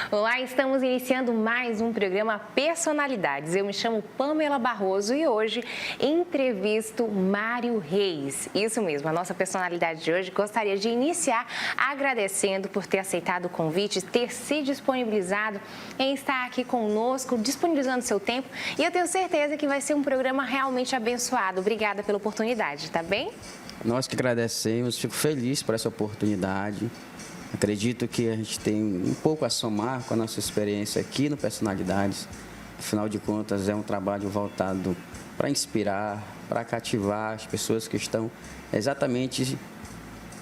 Olá, estamos iniciando mais um programa Personalidades. Eu me chamo Pamela Barroso e hoje entrevisto Mário Reis. Isso mesmo, a nossa personalidade de hoje gostaria de iniciar agradecendo por ter aceitado o convite, ter se disponibilizado em estar aqui conosco, disponibilizando seu tempo. E eu tenho certeza que vai ser um programa realmente abençoado. Obrigada pela oportunidade, tá bem? Nós que agradecemos, fico feliz por essa oportunidade. Acredito que a gente tem um pouco a somar com a nossa experiência aqui no Personalidades. Afinal de contas, é um trabalho voltado para inspirar, para cativar as pessoas que estão exatamente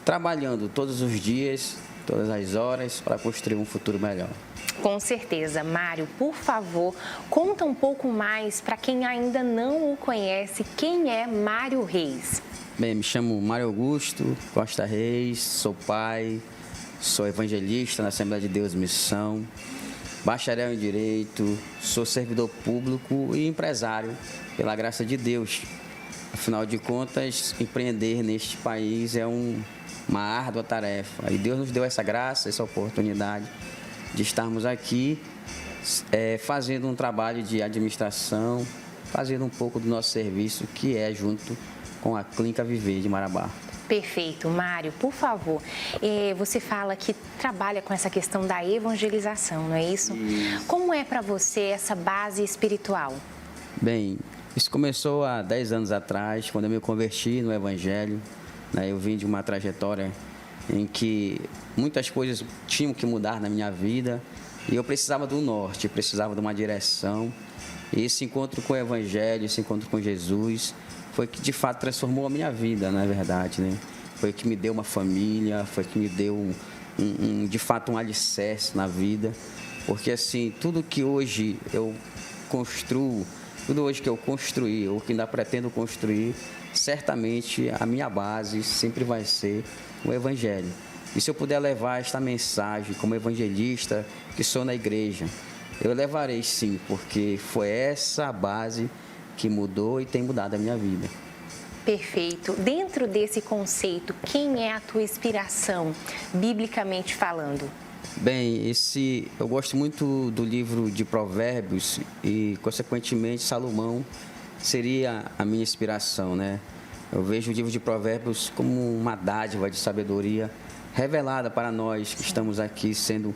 trabalhando todos os dias, todas as horas, para construir um futuro melhor. Com certeza. Mário, por favor, conta um pouco mais para quem ainda não o conhece, quem é Mário Reis? Bem, me chamo Mário Augusto Costa Reis, sou pai, sou evangelista na Assembleia de Deus Missão, bacharel em Direito, sou servidor público e empresário, pela graça de Deus. Afinal de contas, empreender neste país é uma árdua tarefa. E Deus nos deu essa graça, essa oportunidade de estarmos aqui fazendo um trabalho de administração, fazendo um pouco do nosso serviço, que é junto com a Clínica Viver de Marabá. Perfeito. Mário, por favor, você fala que trabalha com essa questão da evangelização, não é isso? Como é para você essa base espiritual? Bem, isso começou há 10 anos atrás, quando eu me converti no Evangelho. Eu vim de uma trajetória em que muitas coisas tinham que mudar na minha vida e eu precisava do norte, precisava de uma direção. E esse encontro com o Evangelho, esse encontro com Jesus, foi que de fato transformou a minha vida, não é verdade, né? Foi que me deu uma família, foi que me deu de fato um alicerce na vida, porque assim, tudo que hoje eu construo, tudo hoje que eu construí, ou que ainda pretendo construir, certamente a minha base sempre vai ser o Evangelho. E se eu puder levar esta mensagem como evangelista que sou na igreja, eu levarei sim, porque foi essa a base que mudou e tem mudado a minha vida. Perfeito. Dentro desse conceito, quem é a tua inspiração, biblicamente falando? Bem, eu gosto muito do livro de Provérbios e, consequentemente, Salomão seria a minha inspiração, né? Eu vejo o livro de Provérbios como uma dádiva de sabedoria revelada para nós que estamos aqui sendo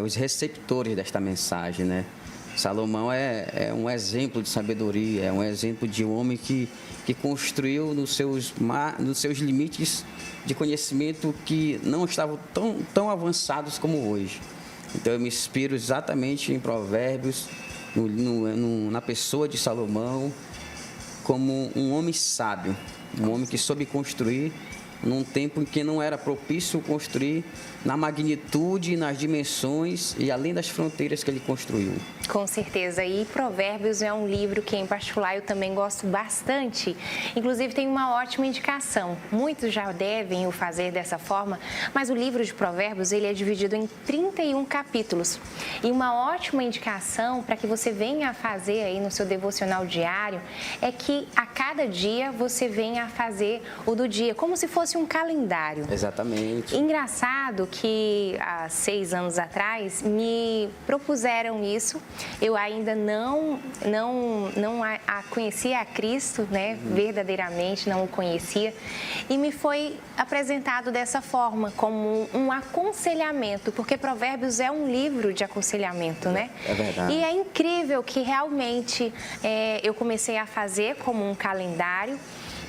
os receptores desta mensagem, né? Salomão é um exemplo de sabedoria, é um exemplo de um homem que construiu nos seus limites de conhecimento que não estavam tão avançados como hoje. Então eu me inspiro exatamente em Provérbios, na pessoa de Salomão, como um homem sábio, um homem que soube construir num tempo em que não era propício construir na magnitude, nas dimensões e além das fronteiras que ele construiu. Com certeza. E Provérbios é um livro que, em particular, eu também gosto bastante. Inclusive, tem uma ótima indicação. Muitos já devem o fazer dessa forma, mas o livro de Provérbios ele é dividido em 31 capítulos. E uma ótima indicação para que você venha a fazer aí no seu devocional diário é que a cada dia você venha a fazer o do dia, como se fosse um calendário. Exatamente. Engraçado que há 6 anos atrás me propuseram isso. Eu ainda não conhecia a Cristo, né? Verdadeiramente não o conhecia. E me foi apresentado dessa forma, como um aconselhamento, porque Provérbios é um livro de aconselhamento, né? É verdade. E é incrível que realmente eu comecei a fazer como um calendário.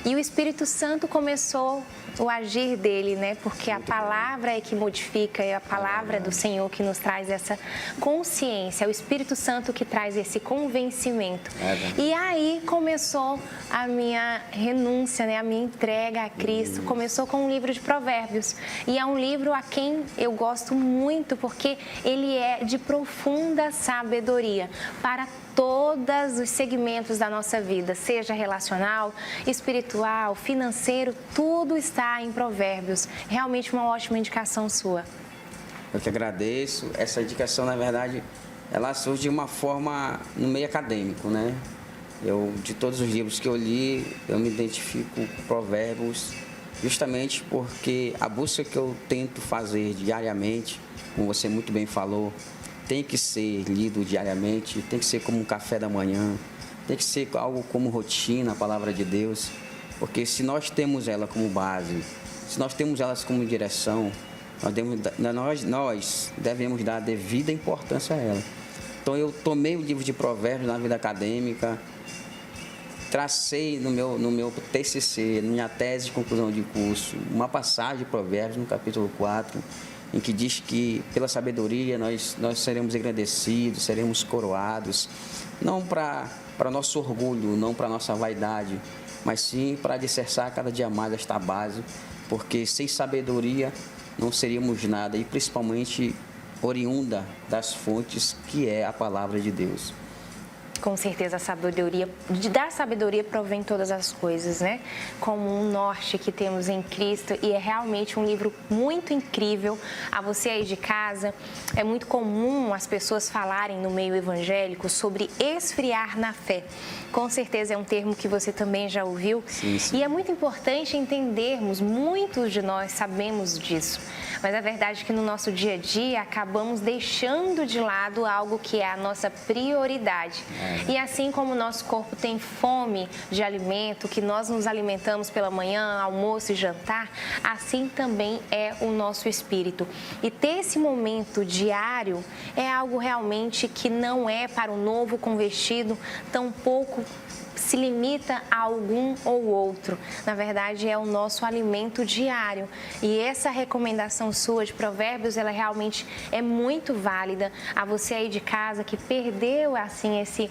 E o Espírito Santo começou o agir dele, né? Porque a palavra é que modifica, é a palavra do Senhor que nos traz essa consciência, é o Espírito Santo que traz esse convencimento. E aí começou a minha renúncia, né? A minha entrega a Cristo. Começou com um livro de Provérbios. E é um livro a quem eu gosto muito, porque ele é de profunda sabedoria para todos os segmentos da nossa vida, seja relacional, espiritual, financeiro, tudo está em Provérbios. Realmente uma ótima indicação sua. Eu que agradeço. Essa indicação, na verdade, ela surge de uma forma no meio acadêmico, né? De todos os livros que eu li, eu me identifico com Provérbios justamente porque a busca que eu tento fazer diariamente, como você muito bem falou, tem que ser lido diariamente, tem que ser como um café da manhã, tem que ser algo como rotina, a palavra de Deus, porque se nós temos ela como base, se nós temos elas como direção, nós devemos dar a devida importância a ela. Então eu tomei o livro de Provérbios na vida acadêmica, tracei no meu TCC, na minha tese de conclusão de curso, uma passagem de Provérbios no capítulo 4, em que diz que pela sabedoria nós seremos engrandecidos, seremos coroados, não para nosso orgulho, não para nossa vaidade, mas sim para alicerçar cada dia mais esta base, porque sem sabedoria não seríamos nada, e principalmente oriunda das fontes que é a palavra de Deus. Com certeza, da sabedoria provém todas as coisas, né? Como um norte que temos em Cristo, e é realmente um livro muito incrível. A você aí de casa, é muito comum as pessoas falarem no meio evangélico sobre esfriar na fé. Com certeza é um termo que você também já ouviu. Sim. E é muito importante entendermos, muitos de nós sabemos disso, mas a verdade é que no nosso dia a dia acabamos deixando de lado algo que é a nossa prioridade. E assim como o nosso corpo tem fome de alimento, que nós nos alimentamos pela manhã, almoço e jantar, assim também é o nosso espírito. E ter esse momento diário é algo realmente que não é para o novo convertido, tampouco se limita a algum ou outro. Na verdade, é o nosso alimento diário. E essa recomendação sua de Provérbios, ela realmente é muito válida a você aí de casa que perdeu, assim, esse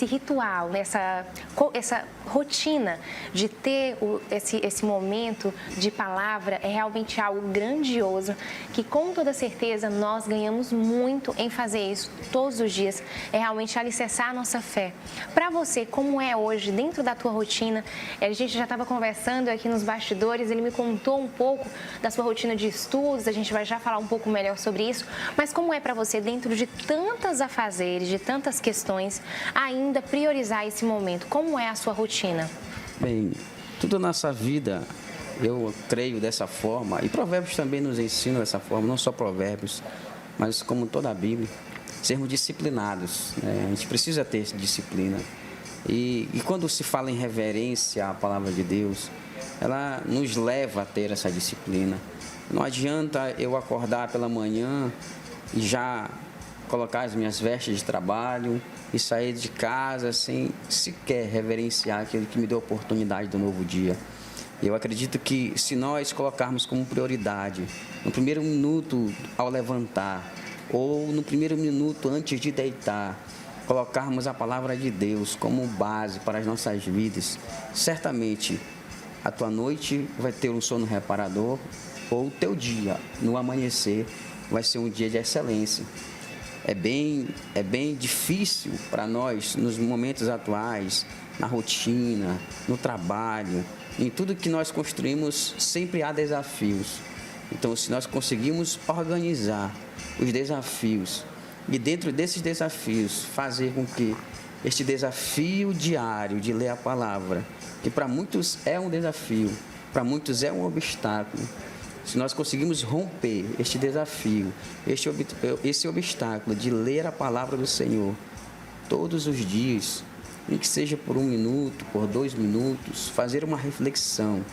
ritual, né? essa rotina de ter esse momento de palavra. É realmente algo grandioso que com toda certeza nós ganhamos muito em fazer isso todos os dias. É realmente alicerçar a nossa fé. Para você, como é hoje dentro da tua rotina? A gente já estava conversando aqui nos bastidores, ele me contou um pouco da sua rotina de estudos, a gente vai já falar um pouco melhor sobre isso, mas como é para você dentro de tantas afazeres, de tantas questões, ainda priorizar esse momento? Como é a sua rotina? Bem, tudo na nossa vida, eu creio dessa forma, e Provérbios também nos ensinam dessa forma, não só Provérbios, mas como toda a Bíblia, sermos disciplinados, né? A gente precisa ter disciplina. E quando se fala em reverência à palavra de Deus, ela nos leva a ter essa disciplina. Não adianta eu acordar pela manhã e já colocar as minhas vestes de trabalho e sair de casa sem sequer reverenciar aquele que me deu a oportunidade do novo dia. Eu acredito que se nós colocarmos como prioridade, no primeiro minuto ao levantar, ou no primeiro minuto antes de deitar, colocarmos a palavra de Deus como base para as nossas vidas, certamente a tua noite vai ter um sono reparador, ou o teu dia, no amanhecer, vai ser um dia de excelência. É bem difícil para nós, nos momentos atuais, na rotina, no trabalho, em tudo que nós construímos, sempre há desafios. Então, se nós conseguirmos organizar os desafios e dentro desses desafios fazer com que este desafio diário de ler a palavra, que para muitos é um desafio, para muitos é um obstáculo, se nós conseguimos romper este desafio, esse obstáculo de ler a palavra do Senhor todos os dias, nem que seja por 1 minuto, por 2 minutos, fazer uma reflexão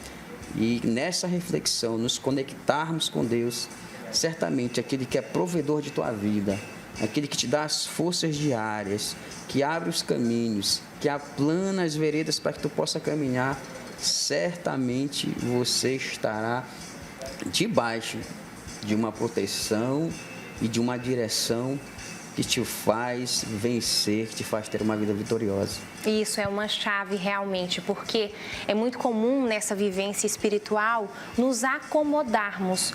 e nessa reflexão nos conectarmos com Deus, certamente aquele que é provedor de tua vida, aquele que te dá as forças diárias, que abre os caminhos, que aplana as veredas para que tu possa caminhar, certamente você estará debaixo de uma proteção e de uma direção que te faz vencer, que te faz ter uma vida vitoriosa. Isso é uma chave realmente, porque é muito comum nessa vivência espiritual nos acomodarmos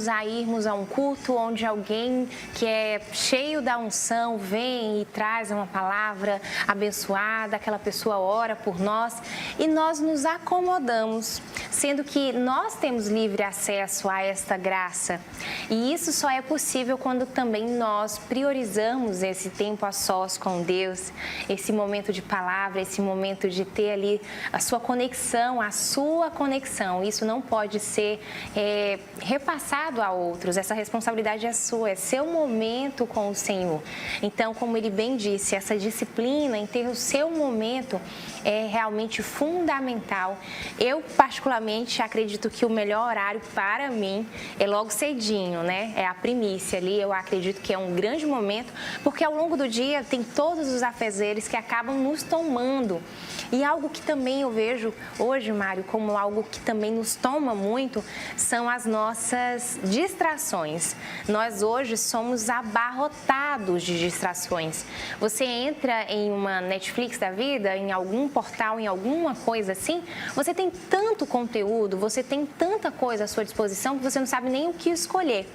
a irmos a um culto onde alguém que é cheio da unção vem e traz uma palavra abençoada, aquela pessoa ora por nós e nós nos acomodamos, sendo que nós temos livre acesso a esta graça. E isso só é possível quando também nós priorizamos esse tempo a sós com Deus, esse momento de palavra, esse momento de ter ali a sua conexão, isso não pode ser repassado a outros, essa responsabilidade é sua, é seu momento com o Senhor. Então, como ele bem disse, essa disciplina em ter o seu momento é realmente fundamental. Eu, particularmente, acredito que o melhor horário para mim é logo cedinho, né? É a primícia ali, eu acredito que é um grande momento, porque ao longo do dia tem todos os afazeres que acabam nos tomando. E algo que também eu vejo hoje, Mário, como algo que também nos toma muito, são as nossas distrações. Nós hoje somos abarrotados de distrações. Você entra em uma Netflix da vida, em algum portal, em alguma coisa assim, você tem tanto conteúdo, você tem tanta coisa à sua disposição que você não sabe nem o que escolher.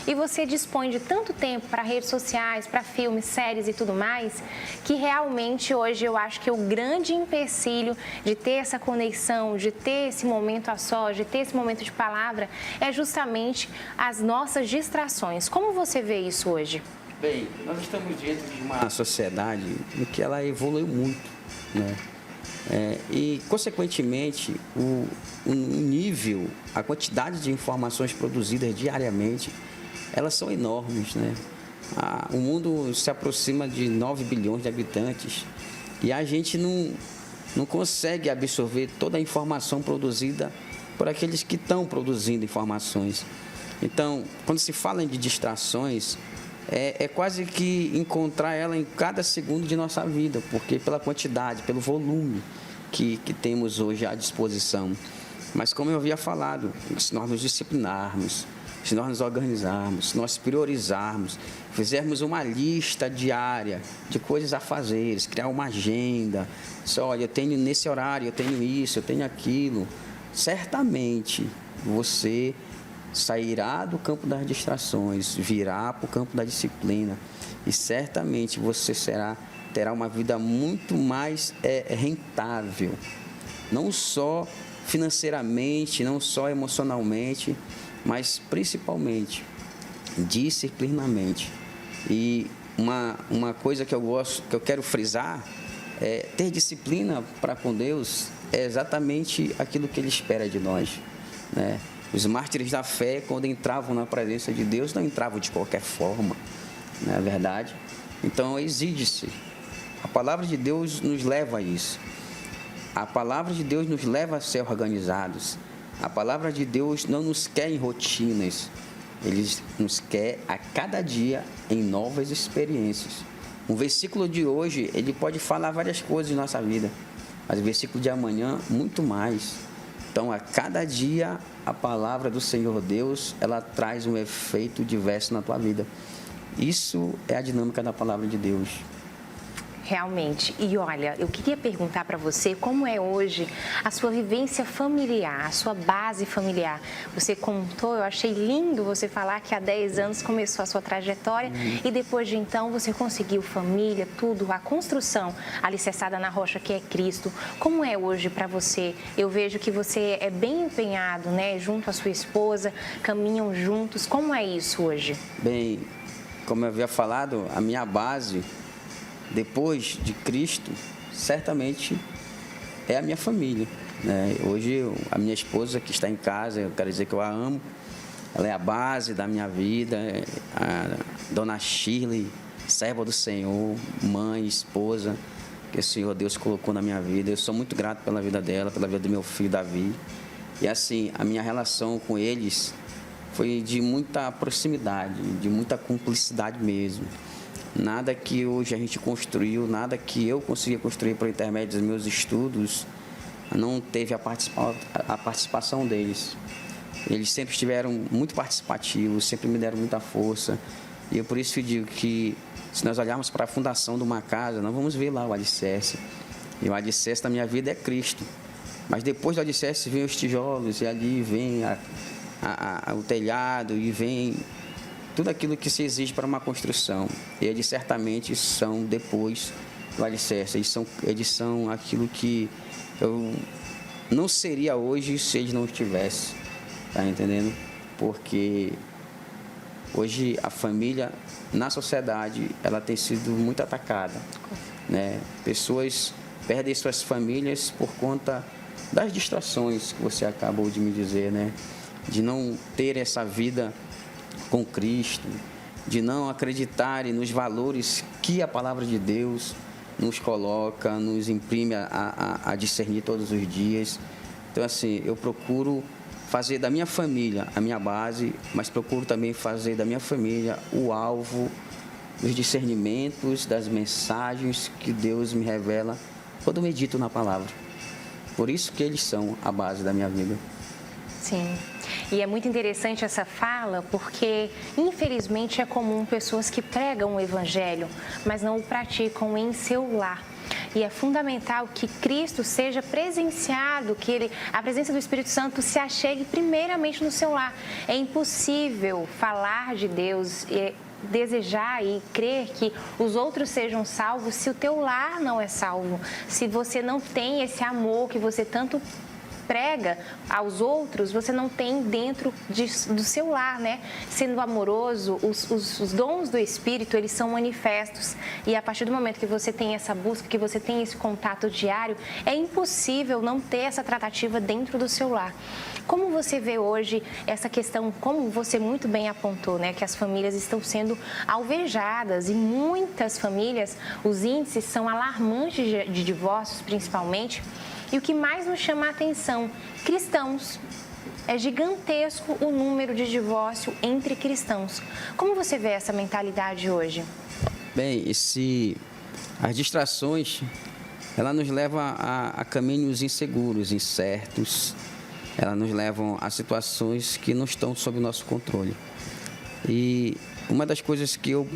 E você dispõe de tanto tempo para redes sociais, para filmes, séries e tudo mais, que realmente hoje eu acho que o grande empecilho de ter essa conexão, de ter esse momento a sós, de ter esse momento de palavra, é justamente as nossas distrações. Como você vê isso hoje? Bem, nós estamos diante de uma sociedade em que ela evoluiu muito, né? E, consequentemente, o nível, a quantidade de informações produzidas diariamente, elas são enormes, né? O mundo se aproxima de 9 bilhões de habitantes e a gente não consegue absorver toda a informação produzida por aqueles que estão produzindo informações. Então, quando se fala de distrações, é quase que encontrar ela em cada segundo de nossa vida, porque pela quantidade, pelo volume que temos hoje à disposição. Mas como eu havia falado, se nós nos disciplinarmos, se nós nos organizarmos, se nós priorizarmos, fizermos uma lista diária de coisas a fazer, criar uma agenda, olha, eu tenho nesse horário, eu tenho isso, eu tenho aquilo, certamente você sairá do campo das distrações, virá para o campo da disciplina e certamente você terá uma vida muito mais rentável, não só financeiramente, não só emocionalmente, mas principalmente disciplinamente. E uma coisa que eu quero frisar é ter disciplina para com Deus é exatamente aquilo que Ele espera de nós, né? Os mártires da fé, quando entravam na presença de Deus, não entravam de qualquer forma, não é verdade? Então, exige-se. A palavra de Deus nos leva a isso. A palavra de Deus nos leva a ser organizados. A palavra de Deus não nos quer em rotinas. Ele nos quer a cada dia em novas experiências. O versículo de hoje, ele pode falar várias coisas em nossa vida, mas o versículo de amanhã, muito mais. Então, a cada dia, a palavra do Senhor Deus, ela traz um efeito diverso na tua vida. Isso é a dinâmica da palavra de Deus. Realmente. E olha, eu queria perguntar para você como é hoje a sua vivência familiar, a sua base familiar. Você contou, eu achei lindo você falar que há 10 anos começou a sua trajetória e depois de então você conseguiu família, tudo, a construção alicerçada na rocha que é Cristo. Como é hoje para você? Eu vejo que você é bem empenhado, né, junto à sua esposa, caminham juntos. Como é isso hoje? Bem, como eu havia falado, a minha base depois de Cristo, certamente é a minha família, né? Hoje, a minha esposa que está em casa, eu quero dizer que eu a amo, ela é a base da minha vida, a dona Shirley, serva do Senhor, mãe, esposa, que o Senhor Deus colocou na minha vida. Eu sou muito grato pela vida dela, pela vida do meu filho Davi. E assim, a minha relação com eles foi de muita proximidade, de muita cumplicidade mesmo. Nada que hoje a gente construiu, nada que eu consegui construir por intermédio dos meus estudos, não teve a participação deles. Eles sempre estiveram muito participativos, sempre me deram muita força. E eu por isso digo que, se nós olharmos para a fundação de uma casa, nós vamos ver lá o alicerce. E o alicerce da minha vida é Cristo. Mas depois do alicerce vem os tijolos, e ali vem o telhado, e vem tudo aquilo que se exige para uma construção. Eles certamente são depois do alicerce. Eles são aquilo que eu não seria hoje se eles não estivessem. Tá entendendo? Porque Hoje, a família, na sociedade, ela tem sido muito atacada, né? Pessoas perdem suas famílias por conta das distrações que você acabou de me dizer, né? De não ter essa vida com Cristo, de não acreditarem nos valores que a palavra de Deus nos coloca, nos imprime a discernir todos os dias. Então, assim, eu procuro fazer da minha família a minha base, mas procuro também fazer da minha família o alvo dos discernimentos, das mensagens que Deus me revela quando eu medito na palavra. Por isso que eles são a base da minha vida. Sim. E é muito interessante essa fala, porque infelizmente é comum pessoas que pregam o evangelho, mas não o praticam em seu lar. E é fundamental que Cristo seja presenciado, que a presença do Espírito Santo se achegue primeiramente no seu lar. É impossível falar de Deus e desejar e crer que os outros sejam salvos se o teu lar não é salvo, se você não tem esse amor que você tanto prega aos outros, você não tem dentro do seu lar, né? Sendo amoroso, os dons do Espírito, eles são manifestos. E a partir do momento que você tem essa busca, que você tem esse contato diário, é impossível não ter essa tratativa dentro do seu lar. Como você vê hoje essa questão, como você muito bem apontou, né? Que as famílias estão sendo alvejadas e muitas famílias, os índices são alarmantes de divórcios, principalmente. E o que mais nos chama a atenção, cristãos. É gigantesco o número de divórcio entre cristãos. Como você vê essa mentalidade hoje? Bem, as distrações, ela nos leva a caminhos inseguros, incertos. Elas nos levam a situações que não estão sob o nosso controle. E uma das coisas que eu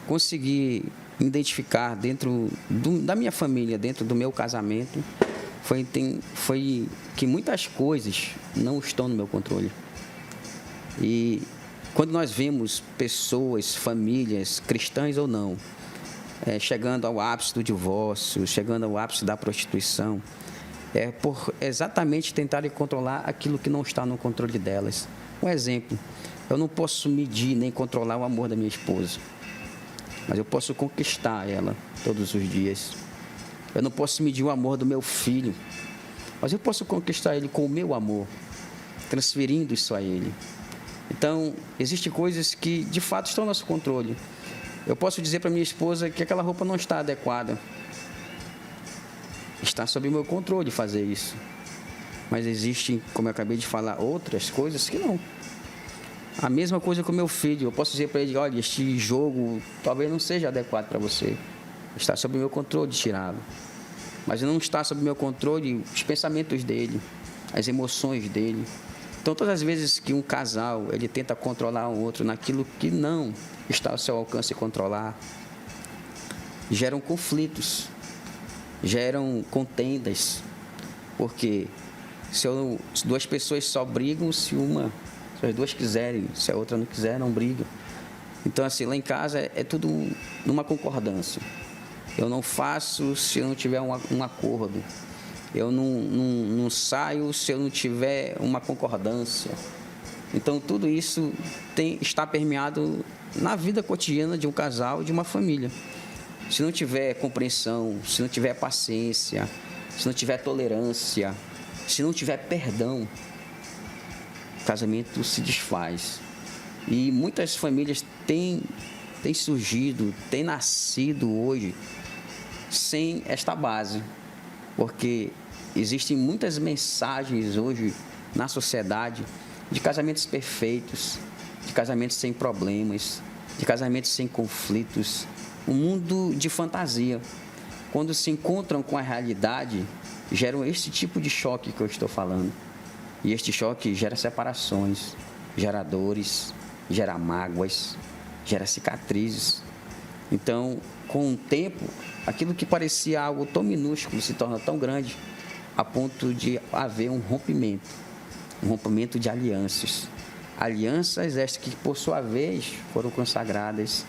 consegui identificar dentro da minha família, dentro do meu casamento, foi que muitas coisas não estão no meu controle. E quando nós vemos pessoas, famílias, cristãs ou não, chegando ao ápice do divórcio, chegando ao ápice da prostituição, é por exatamente tentarem controlar aquilo que não está no controle delas. Um exemplo, eu não posso medir nem controlar o amor da minha esposa, mas eu posso conquistar ela todos os dias. Eu não posso medir o amor do meu filho, mas eu posso conquistar ele com o meu amor, transferindo isso a ele. Então, existem coisas que, de fato, estão no nosso controle. Eu posso dizer para minha esposa que aquela roupa não está adequada. Está sob o meu controle fazer isso. Mas existem, como eu acabei de falar, outras coisas que não. A mesma coisa com o meu filho. Eu posso dizer para ele, olha, este jogo talvez não seja adequado para você. Está sob o meu controle de tirá-lo. Mas não está sob o meu controle os pensamentos dele, as emoções dele. Então, todas as vezes que um casal ele tenta controlar um outro naquilo que não está ao seu alcance controlar, geram conflitos, geram contendas. Porque se duas pessoas só brigam se as duas quiserem, se a outra não quiser, não briga. Então, assim, lá em casa é tudo numa concordância. Eu não faço se eu não tiver um acordo. Eu não saio se eu não tiver uma concordância. Então, tudo isso está permeado na vida cotidiana de um casal e de uma família. Se não tiver compreensão, se não tiver paciência, se não tiver tolerância, se não tiver perdão, o casamento se desfaz. E muitas famílias têm surgido, têm nascido hoje sem esta base, porque existem muitas mensagens hoje na sociedade de casamentos perfeitos, de casamentos sem problemas, de casamentos sem conflitos, um mundo de fantasia. Quando se encontram com a realidade, geram esse tipo de choque que eu estou falando. E este choque gera separações, gera dores, gera mágoas, gera cicatrizes. Então, com o tempo, aquilo que parecia algo tão minúsculo se torna tão grande a ponto de haver um rompimento de alianças. Alianças estas que, por sua vez, foram consagradas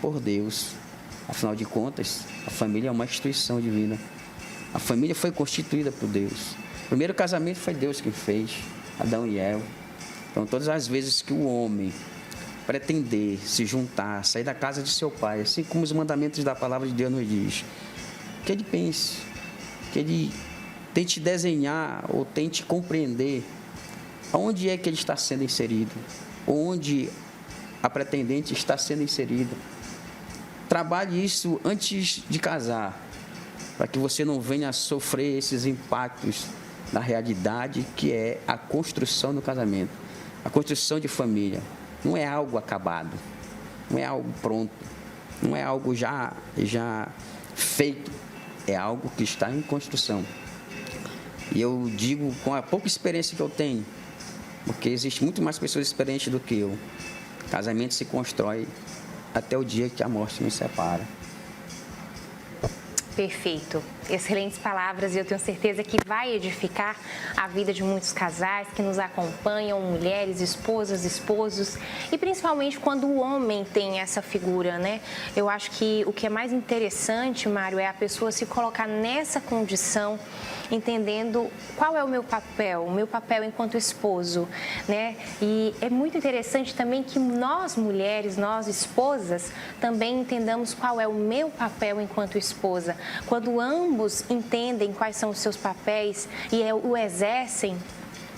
por Deus. Afinal de contas, a família é uma instituição divina. A família foi constituída por Deus. O primeiro casamento foi Deus que fez, Adão e Eva. Então, todas as vezes que o homem pretender, se juntar, sair da casa de seu pai, assim como os mandamentos da palavra de Deus nos diz, que ele pense, que ele tente desenhar ou tente compreender onde é que ele está sendo inserido, onde a pretendente está sendo inserida. Trabalhe isso antes de casar, para que você não venha a sofrer esses impactos da realidade que é a construção do casamento, a construção de família. Não é algo acabado, não é algo pronto, não é algo já feito, é algo que está em construção. E eu digo com a pouca experiência que eu tenho, porque existe muito mais pessoas experientes do que eu. Casamento se constrói até o dia que a morte nos separa. Perfeito. Excelentes palavras e eu tenho certeza que vai edificar a vida de muitos casais que nos acompanham, mulheres, esposas, esposos, e principalmente quando o homem tem essa figura, né? Eu acho que o que é mais interessante, Mário, é a pessoa se colocar nessa condição, entendendo qual é o meu papel enquanto esposo, né? E é muito interessante também que nós mulheres, nós esposas, também entendamos qual é o meu papel enquanto esposa. Quando ambos entendem quais são os seus papéis e o exercem,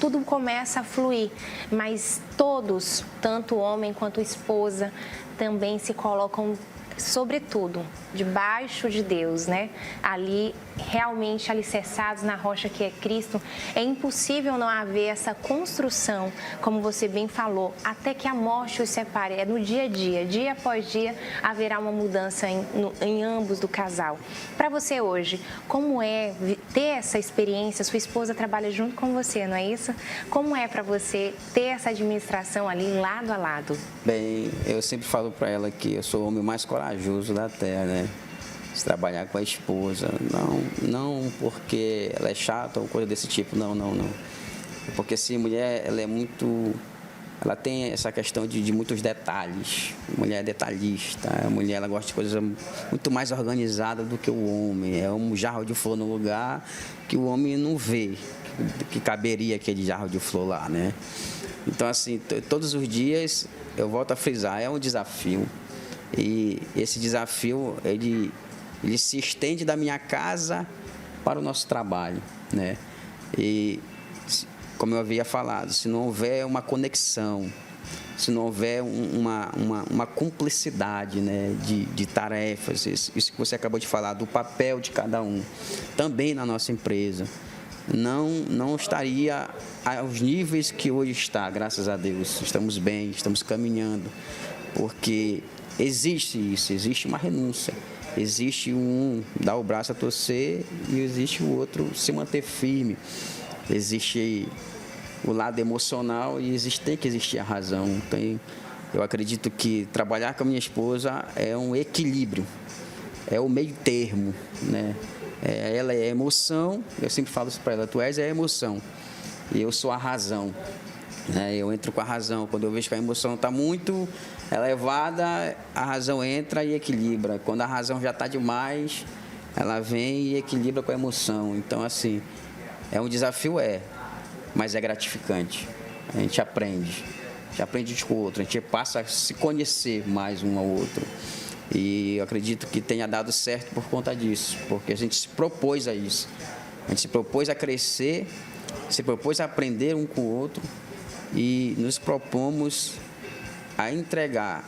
tudo começa a fluir, mas todos, tanto o homem quanto a esposa, também se colocam, sobretudo, debaixo de Deus, né? Ali, realmente alicerçados na rocha que é Cristo. É impossível não haver essa construção, como você bem falou, até que a morte os separe. É no dia a dia após dia, haverá uma mudança em ambos do casal. Para você hoje, como é ter essa experiência? Sua esposa trabalha junto com você, não é isso? Como é para você ter essa administração ali lado a lado? Bem, eu sempre falo para ela que eu sou o homem mais corajoso da terra, né? Se trabalhar com a esposa, não porque ela é chata ou coisa desse tipo, não. Porque assim, mulher, ela tem essa questão de muitos detalhes. A mulher é detalhista, a mulher ela gosta de coisas muito mais organizadas do que o homem. É um jarro de flor no lugar que o homem não vê, que caberia aquele jarro de flor lá, né? Então, assim, todos os dias, eu volto a frisar, é um desafio. E esse desafio, ele se estende da minha casa para o nosso trabalho, né? E, como eu havia falado, se não houver uma conexão, se não houver uma cumplicidade, né, de tarefas, isso que você acabou de falar, do papel de cada um, também na nossa empresa, não estaria aos níveis que hoje está, graças a Deus. Estamos bem, estamos caminhando, porque existe isso, existe uma renúncia. Existe um dar o braço a torcer e existe o outro se manter firme. Existe o lado emocional e tem que existir a razão. Eu acredito que trabalhar com a minha esposa é um equilíbrio, é o meio termo, né? Ela é a emoção, eu sempre falo isso para ela, tu és a emoção e eu sou a razão. Eu entro com a razão, quando eu vejo que a emoção está muito elevada, a razão entra e equilibra. Quando a razão já está demais, ela vem e equilibra com a emoção. Então, assim, é um desafio, mas é gratificante. A gente aprende com o outro, a gente passa a se conhecer mais um ao outro. E eu acredito que tenha dado certo por conta disso, porque a gente se propôs a isso. A gente se propôs a crescer, se propôs a aprender um com o outro e nos propomos a entregar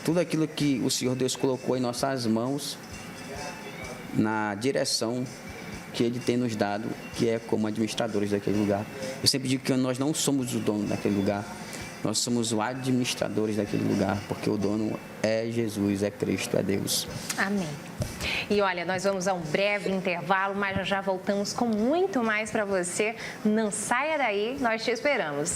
tudo aquilo que o Senhor Deus colocou em nossas mãos na direção que Ele tem nos dado, que é como administradores daquele lugar. Eu sempre digo que nós não somos o dono daquele lugar, nós somos os administradores daquele lugar, porque o dono é Jesus, é Cristo, é Deus. Amém. E olha, nós vamos a um breve intervalo, mas já voltamos com muito mais para você. Não saia daí, nós te esperamos.